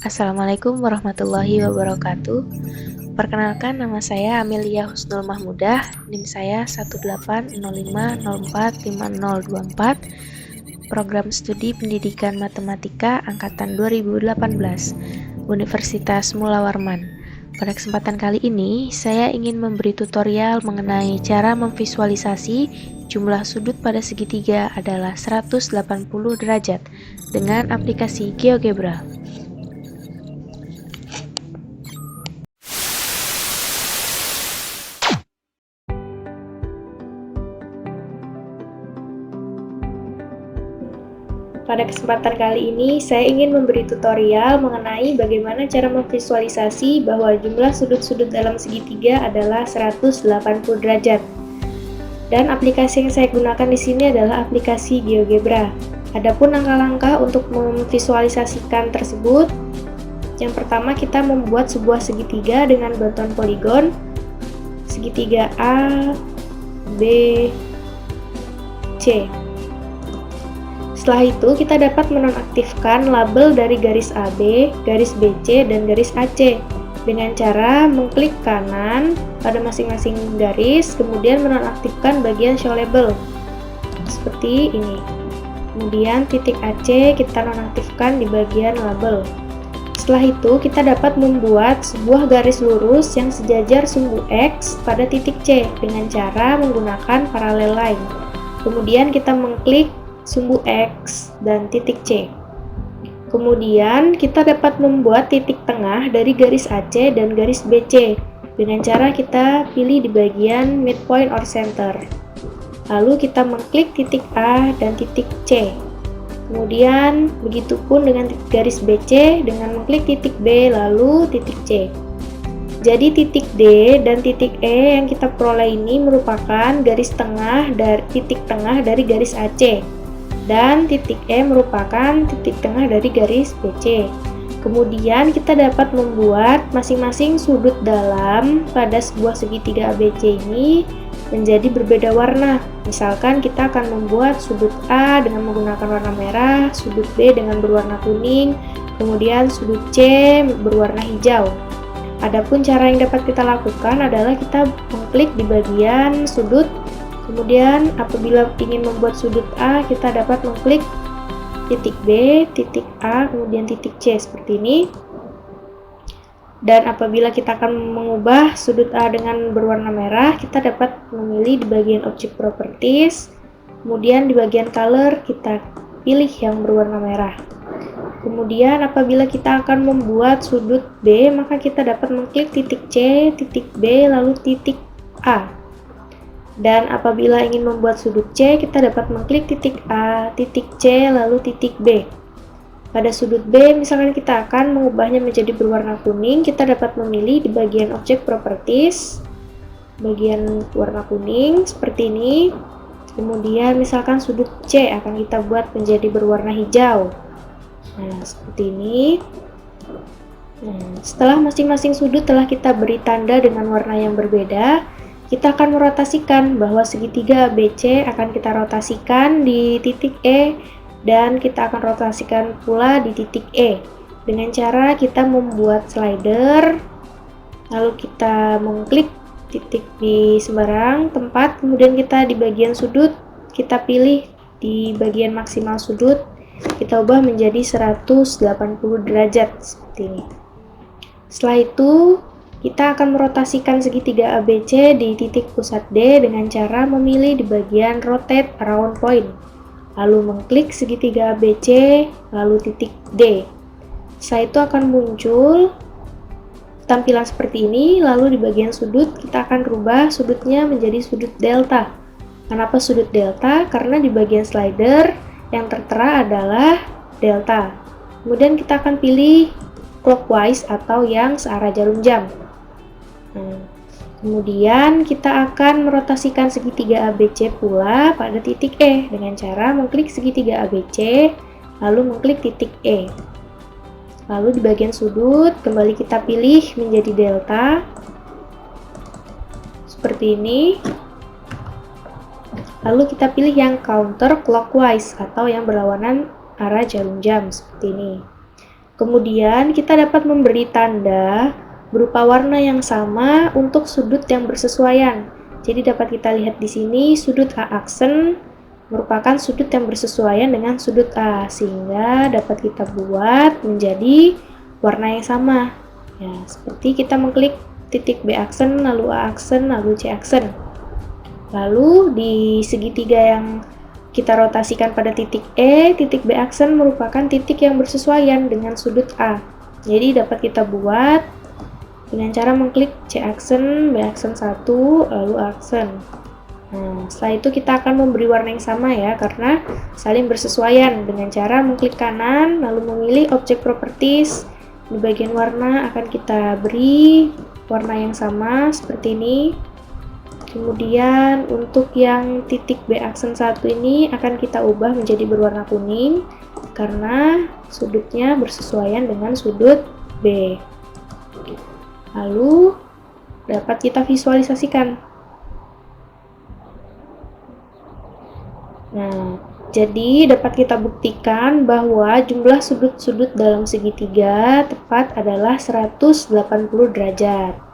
Assalamualaikum warahmatullahi wabarakatuh. Perkenalkan, nama saya Amelia Husnul Mahmudah, NIM saya 180504504, Program Studi Pendidikan Matematika Angkatan 2018, Universitas Mula Warman. Pada kesempatan kali ini, saya ingin memberi tutorial mengenai cara memvisualisasi jumlah sudut pada segitiga adalah 180 derajat dengan aplikasi GeoGebra. Pada kesempatan kali ini, saya ingin memberi tutorial mengenai bagaimana cara memvisualisasi bahwa jumlah sudut-sudut dalam segitiga adalah 180 derajat. Dan aplikasi yang saya gunakan di sini adalah aplikasi GeoGebra. Adapun langkah-langkah untuk memvisualisasikan tersebut, yang pertama kita membuat sebuah segitiga dengan bantuan poligon, segitiga A, B, C. Setelah itu, kita dapat menonaktifkan label dari garis AB, garis BC, dan garis AC dengan cara mengklik kanan pada masing-masing garis, kemudian menonaktifkan bagian show label seperti ini. Kemudian titik AC kita nonaktifkan di bagian label. Setelah itu, kita dapat membuat sebuah garis lurus yang sejajar sumbu X pada titik C dengan cara menggunakan parallel line. Kemudian kita mengklik sumbu X dan titik C. Kemudian kita dapat membuat titik tengah dari garis AC dan garis BC dengan cara kita pilih di bagian midpoint or center. Lalu kita mengklik titik A dan titik C. Kemudian begitupun dengan garis BC dengan mengklik titik B lalu titik C. Jadi titik D dan titik E yang kita peroleh ini merupakan garis tengah dari titik tengah dari garis AC. Dan titik E merupakan titik tengah dari garis BC. Kemudian kita dapat membuat masing-masing sudut dalam pada sebuah segitiga ABC ini menjadi berbeda warna. Misalkan kita akan membuat sudut A dengan menggunakan warna merah, sudut B dengan berwarna kuning, kemudian sudut C berwarna hijau. Adapun cara yang dapat kita lakukan adalah kita mengklik di bagian sudut. Kemudian apabila ingin membuat sudut A, kita dapat mengklik titik B, titik A, kemudian titik C seperti ini. Dan apabila kita akan mengubah sudut A dengan berwarna merah, kita dapat memilih di bagian Object Properties. Kemudian di bagian Color kita pilih yang berwarna merah. Kemudian apabila kita akan membuat sudut B, maka kita dapat mengklik titik C, titik B, lalu titik A. Dan apabila ingin membuat sudut C, kita dapat mengklik titik A, titik C, lalu titik B. Pada sudut B, misalkan kita akan mengubahnya menjadi berwarna kuning, kita dapat memilih di bagian Object Properties, bagian warna kuning, seperti ini. Kemudian misalkan sudut C akan kita buat menjadi berwarna hijau. Nah, seperti ini. Setelah masing-masing sudut telah kita beri tanda dengan warna yang berbeda, kita akan merotasikan bahwa segitiga ABC akan kita rotasikan di titik E dan kita akan rotasikan pula di titik E dengan cara kita membuat slider, lalu kita mengklik titik di sembarang tempat, kemudian kita di bagian sudut kita pilih di bagian maksimal sudut, kita ubah menjadi 180 derajat seperti ini. Setelah itu kita akan merotasikan segitiga ABC di titik pusat D dengan cara memilih di bagian Rotate Around Point. Lalu mengklik segitiga ABC, lalu titik D. Setelah itu akan muncul tampilan seperti ini, lalu di bagian sudut kita akan rubah sudutnya menjadi sudut delta. Kenapa sudut delta? Karena di bagian slider yang tertera adalah delta. Kemudian kita akan pilih clockwise atau yang searah jarum jam. Kemudian kita akan merotasikan segitiga ABC pula pada titik E dengan cara mengklik segitiga ABC, lalu mengklik titik E. Lalu di bagian sudut kembali kita pilih menjadi delta, seperti ini. Lalu kita pilih yang counter clockwise atau yang berlawanan arah jarum jam seperti ini. Kemudian kita dapat memberi tanda berupa warna yang sama untuk sudut yang bersesuaian. Jadi dapat kita lihat di sini sudut A aksen merupakan sudut yang bersesuaian dengan sudut A, sehingga dapat kita buat menjadi warna yang sama. Ya, seperti kita mengklik titik B aksen, lalu A aksen, lalu C aksen. Lalu di segitiga yang kita rotasikan pada titik E, titik B aksen merupakan titik yang bersesuaian dengan sudut A. Jadi dapat kita buat dengan cara mengklik C aksen, B aksen 1, lalu A aksen. Nah, setelah itu kita akan memberi warna yang sama ya, karena saling bersesuaian dengan cara mengklik kanan, lalu memilih objek properties. Di bagian warna akan kita beri warna yang sama seperti ini. Kemudian untuk yang titik B aksen 1 ini akan kita ubah menjadi berwarna kuning karena sudutnya bersesuaian dengan sudut B. Lalu dapat kita visualisasikan. Nah, jadi dapat kita buktikan bahwa jumlah sudut-sudut dalam segitiga tepat adalah 180 derajat.